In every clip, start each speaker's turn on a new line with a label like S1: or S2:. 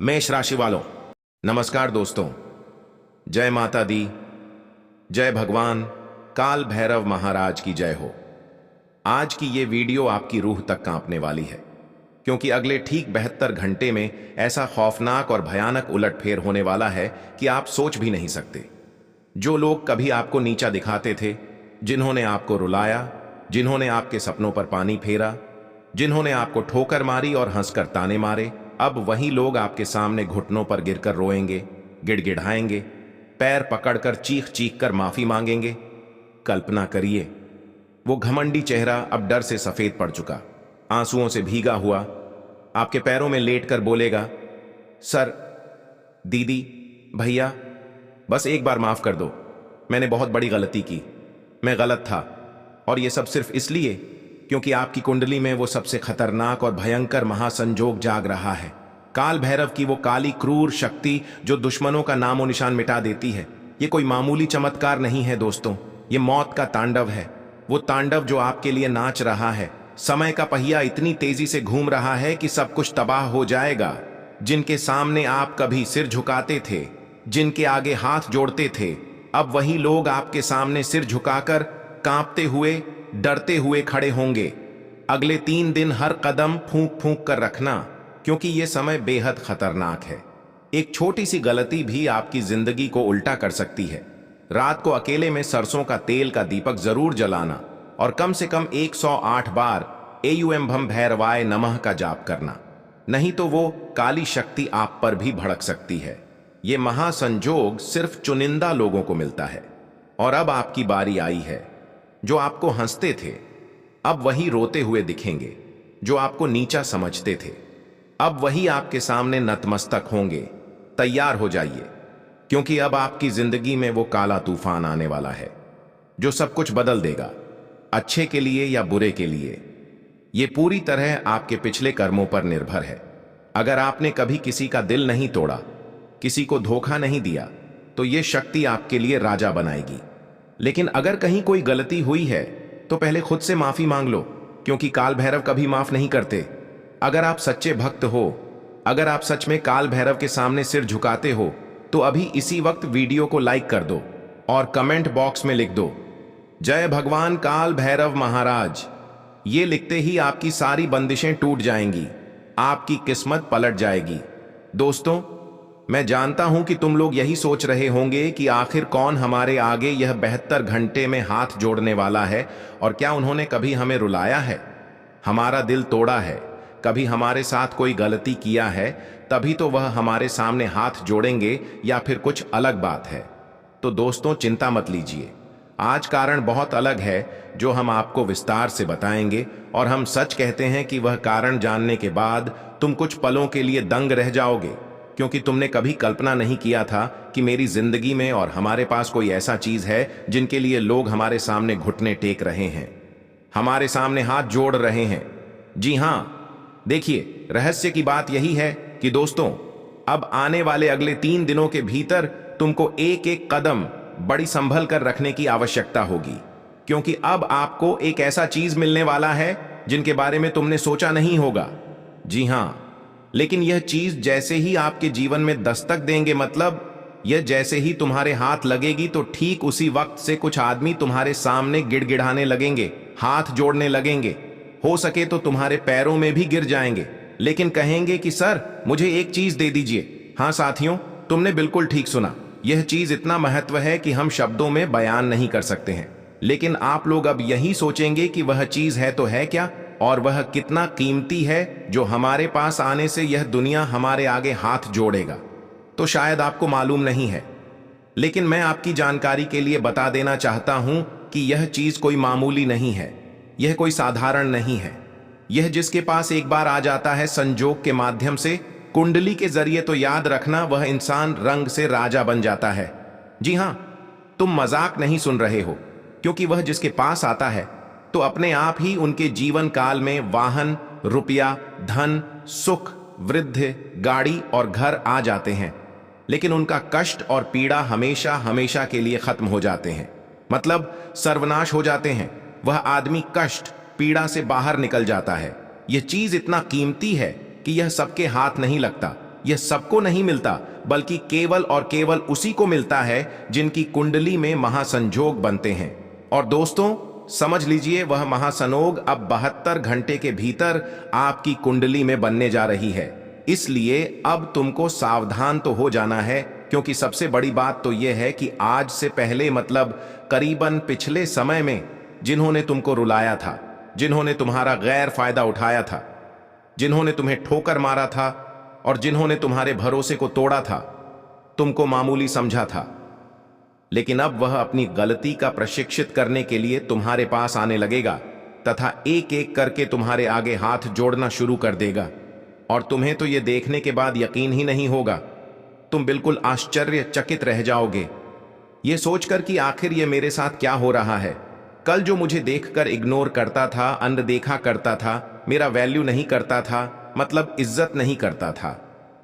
S1: मेष राशि वालों, नमस्कार दोस्तों। जय माता दी, जय भगवान काल भैरव महाराज की जय हो। आज की ये वीडियो आपकी रूह तक कांपने वाली है, क्योंकि अगले ठीक 72 घंटे में ऐसा खौफनाक और भयानक उलटफेर होने वाला है कि आप सोच भी नहीं सकते। जो लोग कभी आपको नीचा दिखाते थे, जिन्होंने आपको रुलाया, जिन्होंने आपके सपनों पर पानी फेरा, जिन्होंने आपको ठोकर मारी और हंसकर ताने मारे, अब वही लोग आपके सामने घुटनों पर गिरकर रोएंगे, गिड़गिड़ाएंगे, पैर पकड़कर चीख चीख कर माफी मांगेंगे। कल्पना करिए, वो घमंडी चेहरा अब डर से सफेद पड़ चुका, आंसुओं से भीगा हुआ, आपके पैरों में लेटकर बोलेगा, सर, दीदी, भैया, बस एक बार माफ कर दो, मैंने बहुत बड़ी गलती की, मैं गलत था। और ये सब सिर्फ इसलिए क्योंकि आपकी कुंडली में वो सबसे खतरनाक और भयंकर महासंजोग जाग रहा है। काल भैरव की वो काली क्रूर शक्ति जो दुश्मनों का नामो निशान मिटा देती है। ये कोई मामूली चमत्कार नहीं है दोस्तों, ये मौत का तांडव है। वो तांडव जो आपके लिए नाच रहा है। समय का पहिया इतनी तेजी से घूम रहा है कि सब कुछ तबाह हो जाएगा। जिनके सामने आप कभी सिर झुकाते थे, जिनके आगे हाथ जोड़ते थे, अब वही लोग आपके सामने सिर झुकाकर कांपते हुए, डरते हुए खड़े होंगे। अगले 3 दिन हर कदम फूंक फूंक कर रखना, क्योंकि यह समय बेहद खतरनाक है। एक छोटी सी गलती भी आपकी जिंदगी को उल्टा कर सकती है। रात को अकेले में सरसों का तेल का दीपक जरूर जलाना और कम से कम 108 बार एयुएम भम भैरवाय नमः का जाप करना, नहीं तो वो काली शक्ति आप पर भी भड़क सकती है। ये महासंजोग सिर्फ चुनिंदा लोगों को मिलता है। और अब आपकी बारी आई है। जो आपको हंसते थे, अब वही रोते हुए दिखेंगे। जो आपको नीचा समझते थे, अब वही आपके सामने नतमस्तक होंगे। तैयार हो जाइए, क्योंकि अब आपकी जिंदगी में वो काला तूफान आने वाला है जो सब कुछ बदल देगा, अच्छे के लिए या बुरे के लिए। ये पूरी तरह आपके पिछले कर्मों पर निर्भर है। अगर आपने कभी किसी का दिल नहीं तोड़ा, किसी को धोखा नहीं दिया, तो ये शक्ति आपके लिए राजा बनाएगी। लेकिन अगर कहीं कोई गलती हुई है, तो पहले खुद से माफी मांग लो, क्योंकि काल भैरव कभी माफ नहीं करते। अगर आप सच्चे भक्त हो, अगर आप सच में काल भैरव के सामने सिर झुकाते हो, तो अभी इसी वक्त वीडियो को लाइक कर दो और कमेंट बॉक्स में लिख दो, जय भगवान काल भैरव महाराज। ये लिखते ही आपकी सारी बंदिशें टूट जाएंगी, आपकी किस्मत पलट जाएगी। दोस्तों, मैं जानता हूं कि तुम लोग यही सोच रहे होंगे कि आखिर कौन हमारे आगे यह 72 घंटे में हाथ जोड़ने वाला है, और क्या उन्होंने कभी हमें रुलाया है, हमारा दिल तोड़ा है, कभी हमारे साथ कोई गलती किया है, तभी तो वह हमारे सामने हाथ जोड़ेंगे, या फिर कुछ अलग बात है। तो दोस्तों, चिंता मत लीजिए, आज कारण बहुत अलग है जो हम आपको विस्तार से बताएंगे। और हम सच कहते हैं कि वह कारण जानने के बाद तुम कुछ पलों के लिए दंग रह जाओगे, क्योंकि तुमने कभी कल्पना नहीं किया था कि मेरी जिंदगी में और हमारे पास कोई ऐसा चीज है जिनके लिए लोग हमारे सामने घुटने टेक रहे हैं, हमारे सामने हाथ जोड़ रहे हैं। जी हां, देखिए, रहस्य की बात यही है कि दोस्तों, अब आने वाले अगले 3 दिनों के भीतर तुमको एक एक कदम बड़ी संभल कर रखने की आवश्यकता होगी, क्योंकि अब आपको एक ऐसा चीज मिलने वाला है जिनके बारे में तुमने सोचा नहीं होगा। जी हां, लेकिन यह चीज जैसे ही आपके जीवन में दस्तक देंगे, मतलब यह जैसे ही तुम्हारे हाथ लगेगी, तो ठीक उसी वक्त से कुछ आदमी तुम्हारे सामने गिड़गिड़ाने लगेंगे, हाथ जोड़ने लगेंगे, हो सके तो तुम्हारे पैरों में भी गिर जाएंगे, लेकिन कहेंगे कि सर, मुझे एक चीज दे दीजिए। हाँ साथियों, तुमने बिल्कुल ठीक सुना, यह चीज इतना महत्व है कि हम शब्दों में बयान नहीं कर सकते हैं। लेकिन आप लोग अब यही सोचेंगे कि वह चीज है तो है क्या, और वह कितना कीमती है जो हमारे पास आने से यह दुनिया हमारे आगे हाथ जोड़ेगा। तो शायद आपको मालूम नहीं है, लेकिन मैं आपकी जानकारी के लिए बता देना चाहता हूं कि यह चीज कोई मामूली नहीं है, यह कोई साधारण नहीं है। यह जिसके पास एक बार आ जाता है संजोग के माध्यम से, कुंडली के जरिए, तो याद रखना, वह इंसान रंग से राजा बन जाता है। जी हां, तुम मजाक नहीं सुन रहे हो, क्योंकि वह जिसके पास आता है तो अपने आप ही उनके जीवन काल में वाहन, रुपया, धन, सुख, वृद्धि, गाड़ी और घर आ जाते हैं। लेकिन उनका कष्ट और पीड़ा हमेशा हमेशा के लिए खत्म हो जाते हैं, मतलब सर्वनाश हो जाते हैं। वह आदमी कष्ट, पीड़ा से बाहर निकल जाता है। यह चीज इतना कीमती है कि यह सबके हाथ नहीं लगता, यह सबको नहीं मिलता, बल्कि केवल और केवल उसी को मिलता है जिनकी कुंडली में महासंजोग बनते हैं। और दोस्तों, समझ लीजिए, वह महासंयोग अब 72 घंटे के भीतर आपकी कुंडली में बनने जा रही है। इसलिए अब तुमको सावधान तो हो जाना है, क्योंकि सबसे बड़ी बात तो यह है कि आज से पहले, मतलब करीबन पिछले समय में, जिन्होंने तुमको रुलाया था, जिन्होंने तुम्हारा गैर फायदा उठाया था, जिन्होंने तुम्हें ठोकर मारा था और जिन्होंने तुम्हारे भरोसे को तोड़ा था, तुमको मामूली समझा था, लेकिन अब वह अपनी गलती का प्रशिक्षित करने के लिए तुम्हारे पास आने लगेगा तथा एक एक करके तुम्हारे आगे हाथ जोड़ना शुरू कर देगा। और तुम्हें तो यह देखने के बाद यकीन ही नहीं होगा, तुम बिल्कुल आश्चर्यचकित रह जाओगे, यह सोचकर कि आखिर यह मेरे साथ क्या हो रहा है। कल जो मुझे देखकर इग्नोर करता था, अनदेखा करता था, मेरा वैल्यू नहीं करता था, मतलब इज्जत नहीं करता था,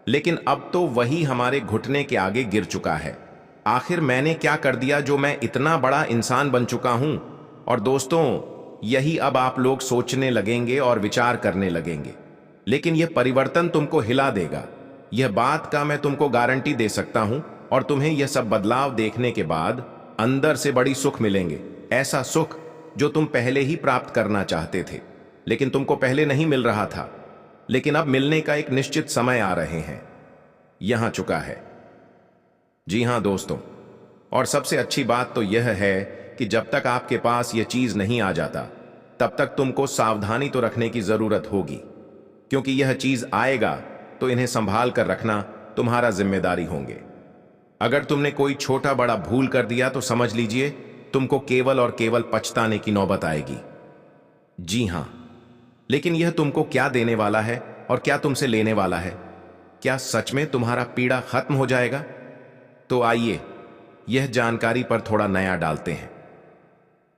S1: लेकिन अब तो वही हमारे घुटने के आगे गिर चुका है। आखिर मैंने क्या कर दिया जो मैं इतना बड़ा इंसान बन चुका हूं? और दोस्तों, यही अब आप लोग सोचने लगेंगे और विचार करने लगेंगे, लेकिन यह परिवर्तन तुमको हिला देगा, यह बात का मैं तुमको गारंटी दे सकता हूं। और तुम्हें यह सब बदलाव देखने के बाद अंदर से बड़ी सुख मिलेंगे, ऐसा सुख जो तुम पहले ही प्राप्त करना चाहते थे, लेकिन तुमको पहले नहीं मिल रहा था, लेकिन अब मिलने का एक निश्चित समय आ रहे हैं, यहां चुका है। जी हां दोस्तों, और सबसे अच्छी बात तो यह है कि जब तक आपके पास यह चीज नहीं आ जाता, तब तक तुमको सावधानी तो रखने की जरूरत होगी, क्योंकि यह चीज आएगा तो इन्हें संभाल कर रखना तुम्हारा जिम्मेदारी होंगे। अगर तुमने कोई छोटा बड़ा भूल कर दिया तो समझ लीजिए तुमको केवल और केवल पछताने की नौबत आएगी। जी हां, लेकिन यह तुमको क्या देने वाला है और क्या तुमसे लेने वाला है? क्या सच में तुम्हारा पीड़ा खत्म हो जाएगा? तो आइए यह जानकारी पर थोड़ा नया डालते हैं।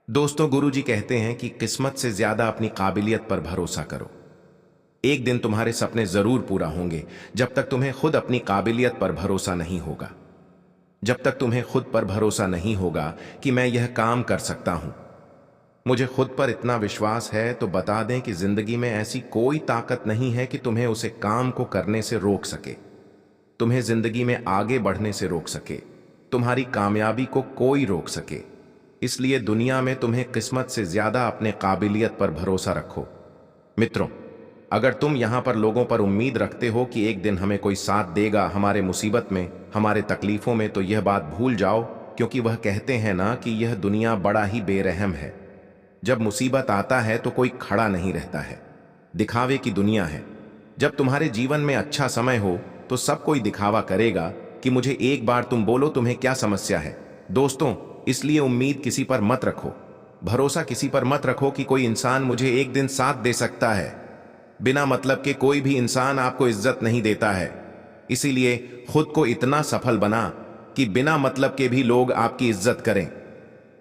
S1: दोस्तों, गुरुजी कहते हैं कि किस्मत से ज्यादा अपनी काबिलियत पर भरोसा करो। एक दिन तुम्हारे सपने जरूर पूरा होंगे, जब तक तुम्हें खुद अपनी काबिलियत पर भरोसा नहीं होगा, जब तक तुम्हें खुद पर भरोसा नहीं होगा कि मैं यह काम कर सकता हूं, मुझे खुद पर इतना विश्वास है, तो बता दें कि जिंदगी में ऐसी कोई ताकत नहीं है कि तुम्हें उसे काम को करने से रोक सके, तुम्हें जिंदगी में आगे बढ़ने से रोक सके, तुम्हारी कामयाबी को कोई रोक सके। इसलिए दुनिया में तुम्हें किस्मत से ज्यादा अपने काबिलियत पर भरोसा रखो। मित्रों, अगर तुम यहां पर लोगों पर उम्मीद रखते हो कि एक दिन हमें कोई साथ देगा हमारे मुसीबत में, हमारे तकलीफों में, तो यह बात भूल जाओ, क्योंकि वह कहते हैं ना कि यह दुनिया बड़ा ही बेरहम है। जब मुसीबत आता है तो कोई खड़ा नहीं रहता है, दिखावे की दुनिया है। जब तुम्हारे जीवन में अच्छा समय हो तो सब कोई दिखावा करेगा कि मुझे एक बार तुम बोलो तुम्हें क्या समस्या है। दोस्तों, इसलिए उम्मीद किसी पर मत रखो, भरोसा किसी पर मत रखो कि कोई इंसान मुझे एक दिन साथ दे सकता है। बिना मतलब के कोई भी इंसान आपको इज्जत नहीं देता है। इसीलिए खुद को इतना सफल बना कि बिना मतलब के भी लोग आपकी इज्जत करें।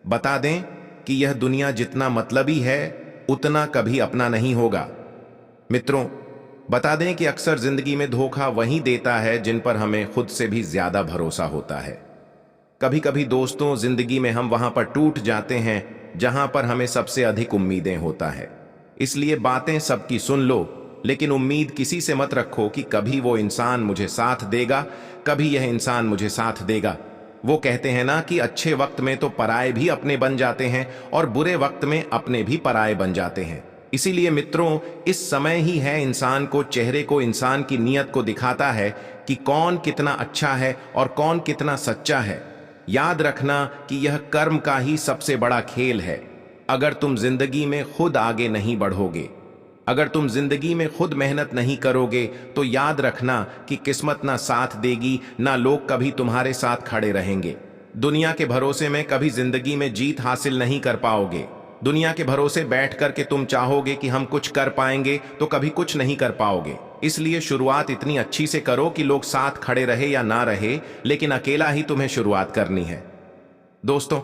S1: बता दें कि यह दुनिया जितना मतलबी है उतना कभी अपना नहीं होगा। मित्रों, बता दें कि अक्सर जिंदगी में धोखा वही देता है जिन पर हमें खुद से भी ज्यादा भरोसा होता है। कभी कभी दोस्तों, जिंदगी में हम वहां पर टूट जाते हैं जहां पर हमें सबसे अधिक उम्मीदें होता है। इसलिए बातें सबकी सुन लो, लेकिन उम्मीद किसी से मत रखो कि कभी वो इंसान मुझे साथ देगा, कभी यह इंसान मुझे साथ देगा। वो कहते हैं ना कि अच्छे वक्त में तो पराये भी अपने बन जाते हैं और बुरे वक्त में अपने भी पराये बन जाते हैं। इसीलिए मित्रों, इस समय ही है इंसान को, चेहरे को, इंसान की नीयत को दिखाता है कि कौन कितना अच्छा है और कौन कितना सच्चा है। याद रखना कि यह कर्म का ही सबसे बड़ा खेल है। अगर तुम जिंदगी में खुद आगे नहीं बढ़ोगे, अगर तुम जिंदगी में खुद मेहनत नहीं करोगे, तो याद रखना कि किस्मत ना साथ देगी, ना लोग कभी तुम्हारे साथ खड़े रहेंगे। दुनिया के भरोसे में कभी जिंदगी में जीत हासिल नहीं कर पाओगे। दुनिया के भरोसे बैठ कर के तुम चाहोगे कि हम कुछ कर पाएंगे, तो कभी कुछ नहीं कर पाओगे। इसलिए शुरुआत इतनी अच्छी से करो कि लोग साथ खड़े रहे या ना रहे, लेकिन अकेला ही तुम्हें शुरुआत करनी है। दोस्तों,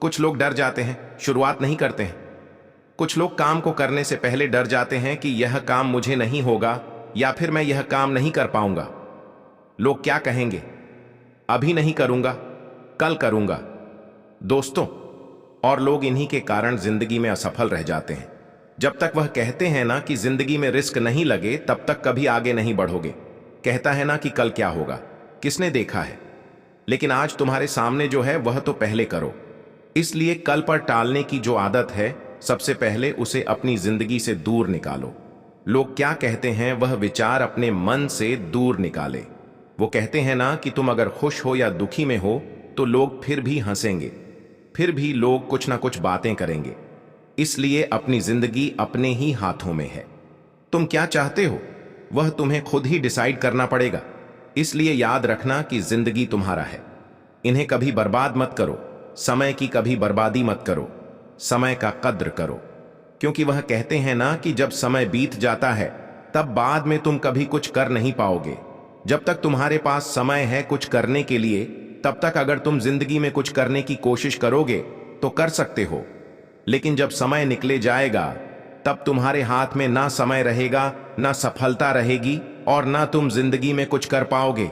S1: कुछ लोग डर जाते हैं, शुरुआत नहीं करते हैं। कुछ लोग काम को करने से पहले डर जाते हैं कि यह काम मुझे नहीं होगा या फिर मैं यह काम नहीं कर पाऊंगा, लोग क्या कहेंगे, अभी नहीं करूंगा, कल करूंगा। दोस्तों, और लोग इन्हीं के कारण जिंदगी में असफल रह जाते हैं। जब तक वह कहते हैं ना कि जिंदगी में रिस्क नहीं लगे, तब तक कभी आगे नहीं बढ़ोगे। कहता है ना कि कल क्या होगा, किसने देखा है। लेकिन आज तुम्हारे सामने जो है वह तो पहले करो। इसलिए कल पर टालने की जो आदत है, सबसे पहले उसे अपनी जिंदगी से दूर निकालो। लोग क्या कहते हैं वह विचार अपने मन से दूर निकाले। वो कहते हैं ना कि तुम अगर खुश हो या दुखी में हो तो लोग फिर भी हंसेंगे, फिर भी लोग कुछ ना कुछ बातें करेंगे। इसलिए अपनी जिंदगी अपने ही हाथों में है। तुम क्या चाहते हो वह तुम्हें खुद ही डिसाइड करना पड़ेगा। इसलिए याद रखना कि जिंदगी तुम्हारा है। इन्हें कभी बर्बाद मत करो, समय की कभी बर्बादी मत करो, समय का कद्र करो। क्योंकि वह कहते हैं ना कि जब समय बीत जाता है तब बाद में तुम कभी कुछ कर नहीं पाओगे। जब तक तुम्हारे पास समय है कुछ करने के लिए, तब तक अगर तुम जिंदगी में कुछ करने की कोशिश करोगे तो कर सकते हो। लेकिन जब समय निकले जाएगा तब तुम्हारे हाथ में ना समय रहेगा, ना सफलता रहेगी और ना तुम जिंदगी में कुछ कर पाओगे।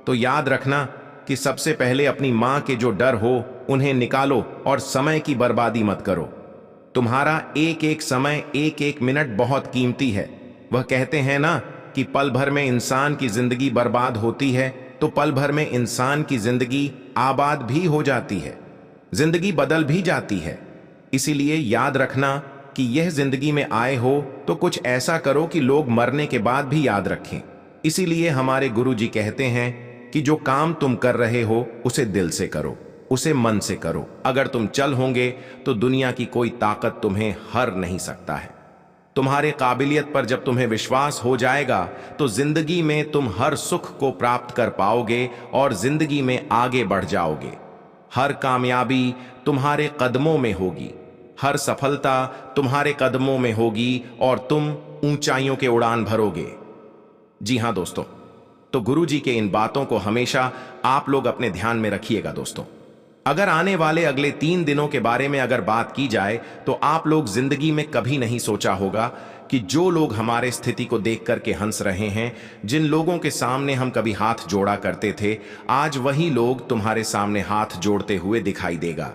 S1: तो याद रखना कि सबसे पहले अपनी मां के जो डर हो उन्हें निकालो और समय की बर्बादी मत करो। तुम्हारा एक एक समय, एक एक मिनट बहुत कीमती है। वह कहते हैं ना कि पल भर में इंसान की जिंदगी बर्बाद होती है तो पल भर में इंसान की जिंदगी आबाद भी हो जाती है, जिंदगी बदल भी जाती है। इसीलिए याद रखना कि यह जिंदगी में आए हो तो कुछ ऐसा करो कि लोग मरने के बाद भी याद रखें। इसीलिए हमारे गुरुजी कहते हैं कि जो काम तुम कर रहे हो उसे दिल से करो, उसे मन से करो। अगर तुम चल होंगे तो दुनिया की कोई ताकत तुम्हें हर नहीं सकता है। तुम्हारे काबिलियत पर जब तुम्हें विश्वास हो जाएगा तो जिंदगी में तुम हर सुख को प्राप्त कर पाओगे और जिंदगी में आगे बढ़ जाओगे। हर कामयाबी तुम्हारे कदमों में होगी, हर सफलता तुम्हारे कदमों में होगी और तुम ऊंचाइयों के उड़ान भरोगे। जी हां दोस्तों, तो गुरुजी के इन बातों को हमेशा आप लोग अपने ध्यान में रखिएगा। दोस्तों, अगर आने वाले अगले 3 दिनों के बारे में अगर बात की जाए तो आप लोग जिंदगी में कभी नहीं सोचा होगा कि जो लोग हमारे स्थिति को देख करके हंस रहे हैं, जिन लोगों के सामने हम कभी हाथ जोड़ा करते थे, आज वही लोग तुम्हारे सामने हाथ जोड़ते हुए दिखाई देगा।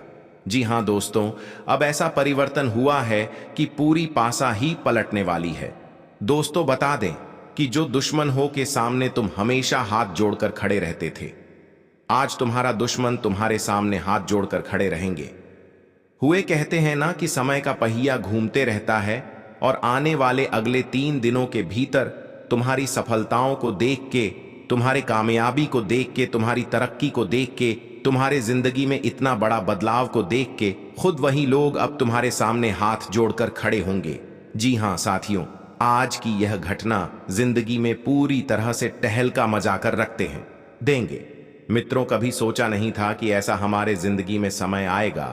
S1: जी हां दोस्तों, अब ऐसा परिवर्तन हुआ है कि पूरी पासा ही पलटने वाली है। दोस्तों, बता दें कि जो दुश्मन हो के सामने तुम हमेशा हाथ जोड़कर खड़े रहते थे, आज तुम्हारा दुश्मन तुम्हारे सामने हाथ जोड़कर खड़े रहेंगे। हुए कहते हैं ना कि समय का पहिया घूमते रहता है और आने वाले अगले 3 दिनों के भीतर तुम्हारी सफलताओं को देख के, तुम्हारे कामयाबी को देख के, तुम्हारी तरक्की को देख के, तुम्हारे जिंदगी में इतना बड़ा बदलाव को देख के खुद वही लोग अब तुम्हारे सामने हाथ जोड़कर खड़े होंगे। जी हां साथियों, आज की यह घटना जिंदगी में पूरी तरह से टहलका मचा कर रखते हैं देंगे। मित्रों, कभी सोचा नहीं था कि ऐसा हमारे जिंदगी में समय आएगा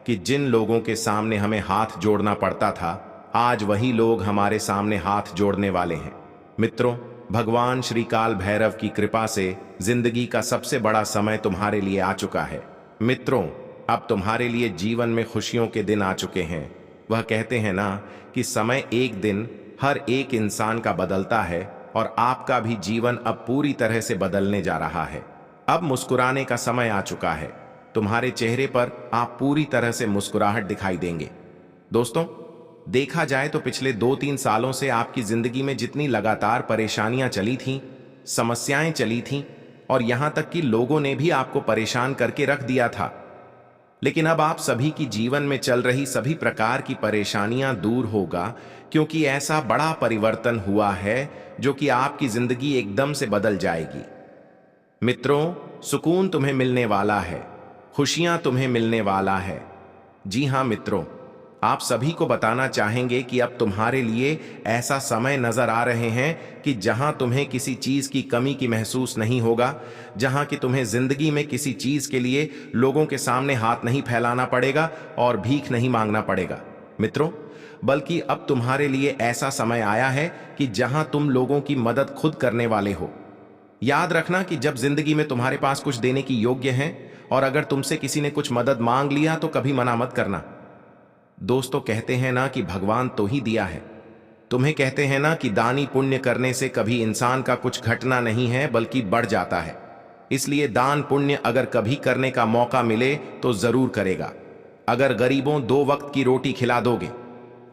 S1: कि जिन लोगों के सामने हमें हाथ जोड़ना पड़ता था, आज वही लोग हमारे सामने हाथ जोड़ने वाले हैं। मित्रों, भगवान श्री काल भैरव की कृपा से जिंदगी का सबसे बड़ा समय तुम्हारे लिए आ चुका है। मित्रों, अब तुम्हारे लिए जीवन में खुशियों के दिन आ चुके हैं। वह कहते हैं ना कि समय एक दिन हर एक इंसान का बदलता है और आपका भी जीवन अब पूरी तरह से बदलने जा रहा है। अब मुस्कुराने का समय आ चुका है। तुम्हारे चेहरे पर आप पूरी तरह से मुस्कुराहट दिखाई देंगे। दोस्तों, देखा जाए तो पिछले 2-3 सालों से आपकी जिंदगी में जितनी लगातार परेशानियां चली थीं, समस्याएं चली थीं और यहां तक कि लोगों ने भी आपको परेशान करके रख दिया था, लेकिन अब आप सभी की जीवन में चल रही सभी प्रकार की परेशानियां दूर होगा, क्योंकि ऐसा बड़ा परिवर्तन हुआ है जो कि आपकी जिंदगी एकदम से बदल जाएगी। मित्रों, सुकून तुम्हें मिलने वाला है, खुशियां तुम्हें मिलने वाला है। जी हां मित्रों, आप सभी को बताना चाहेंगे कि अब तुम्हारे लिए ऐसा समय नजर आ रहे हैं कि जहां तुम्हें किसी चीज की कमी की महसूस नहीं होगा, जहां कि तुम्हें जिंदगी में किसी चीज के लिए लोगों के सामने हाथ नहीं फैलाना पड़ेगा और भीख नहीं मांगना पड़ेगा। मित्रों, बल्कि अब तुम्हारे लिए ऐसा समय आया है कि जहां तुम लोगों की मदद खुद करने वाले हो। याद रखना कि जब जिंदगी में तुम्हारे पास कुछ देने की योग्य है और अगर तुमसे किसी ने कुछ मदद मांग लिया तो कभी मना मत करना। दोस्तों, कहते हैं ना कि भगवान तो ही दिया है। तुम्हें कहते हैं ना कि दानी पुण्य करने से कभी इंसान का कुछ घटना नहीं है बल्कि बढ़ जाता है। इसलिए दान पुण्य अगर कभी करने का मौका मिले तो जरूर करेगा। अगर गरीबों 2 वक्त की रोटी खिला दोगे,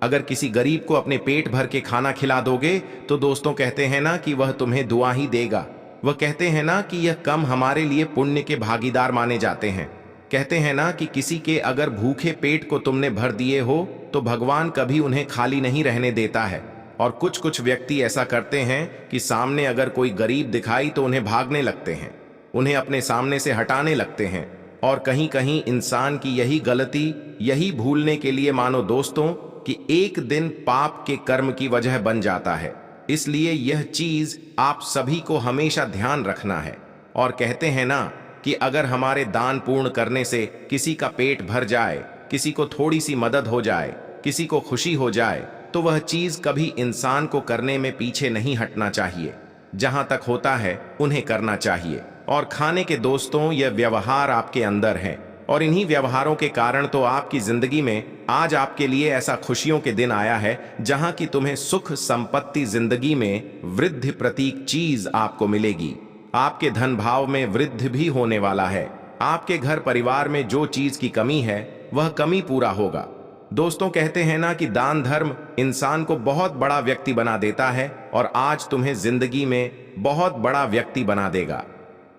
S1: अगर किसी गरीब को अपने पेट भर के खाना खिला दोगे तो दोस्तों कहते हैं ना कि वह तुम्हें दुआ ही देगा। वह कहते हैं ना कि यह कम हमारे लिए पुण्य के भागीदार माने जाते हैं। कहते हैं ना कि किसी के अगर भूखे पेट को तुमने भर दिए हो तो भगवान कभी उन्हें खाली नहीं रहने देता है। और कुछ कुछ व्यक्ति ऐसा करते हैं कि सामने अगर कोई गरीब दिखाई तो उन्हें भागने लगते हैं, उन्हें अपने सामने से हटाने लगते हैं। और कहीं कहीं इंसान की यही गलती, यही भूलने के लिए मानो दोस्तों कि एक दिन पाप के कर्म की वजह बन जाता है। इसलिए यह चीज आप सभी को हमेशा ध्यान रखना है। और कहते हैं ना कि अगर हमारे दान पूर्ण करने से किसी का पेट भर जाए, किसी को थोड़ी सी मदद हो जाए, किसी को खुशी हो जाए, तो वह चीज कभी इंसान को करने में पीछे नहीं हटना चाहिए। जहां तक होता है उन्हें करना चाहिए। और खाने के दोस्तों, यह व्यवहार आपके अंदर है और इन्हीं व्यवहारों के कारण तो आपकी जिंदगी में आज आपके लिए ऐसा खुशियों के दिन आया है जहां की तुम्हें सुख संपत्ति जिंदगी में वृद्धि प्रतीक चीज आपको मिलेगी। आपके धन भाव में वृद्धि भी होने वाला है। आपके घर परिवार में जो चीज की कमी है वह कमी पूरा होगा। दोस्तों कहते हैं ना कि दान धर्म इंसान को बहुत बड़ा व्यक्ति बना देता है और आज तुम्हें जिंदगी में बहुत बड़ा व्यक्ति बना देगा।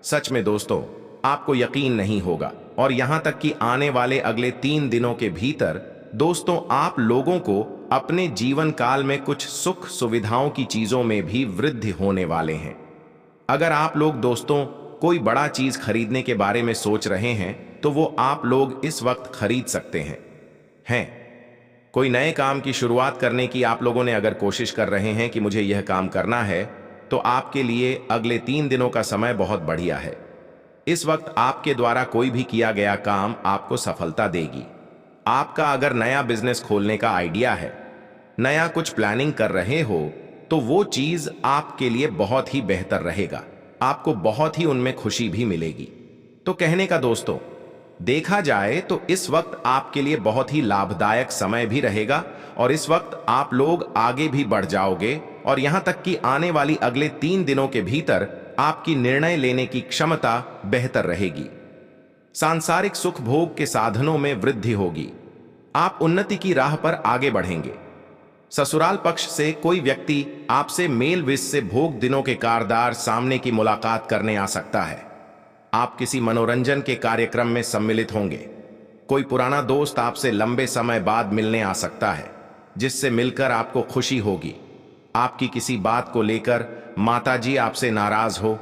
S1: सच में दोस्तों, आपको यकीन नहीं होगा। और यहां तक कि आने वाले अगले 3 दिनों के भीतर दोस्तों आप लोगों को अपने जीवन काल में कुछ सुख सुविधाओं की चीजों में भी वृद्धि होने वाले हैं। अगर आप लोग दोस्तों कोई बड़ा चीज खरीदने के बारे में सोच रहे हैं तो वो आप लोग इस वक्त खरीद सकते हैं। कोई नए काम की शुरुआत करने की आप लोगों ने अगर कोशिश कर रहे हैं कि मुझे यह काम करना है, तो आपके लिए अगले 3 दिनों का समय बहुत बढ़िया है। इस वक्त आपके द्वारा कोई भी किया गया काम आपको सफलता देगी। आपका अगर नया बिजनेस खोलने का आइडिया है, नया कुछ प्लानिंग कर रहे हो, तो वो चीज आपके लिए बहुत ही बेहतर रहेगा। आपको बहुत ही उनमें खुशी भी मिलेगी। तो कहने का दोस्तों, देखा जाए तो इस वक्त आपके लिए बहुत ही लाभदायक समय भी रहेगा और इस वक्त आप लोग आगे भी बढ़ जाओगे और यहां तक कि आने वाली अगले 3 दिनों के भीतर आपकी निर्णय लेने की क्षमता बेहतर रहेगी। सांसारिक सुख भोग के साधनों में वृद्धि होगी। आप उन्नति की राह पर आगे बढ़ेंगे। ससुराल पक्ष से कोई व्यक्ति आपसे मेल विश से भोग दिनों के कारदार सामने की मुलाकात करने आ सकता है। आप किसी मनोरंजन के कार्यक्रम में सम्मिलित होंगे। कोई पुराना दोस्त आपसे लंबे समय बाद मिलने आ सकता है, जिससे मिलकर आपको खुशी होगी। आपकी किसी बात को लेकर माताजी आपसे नाराज हो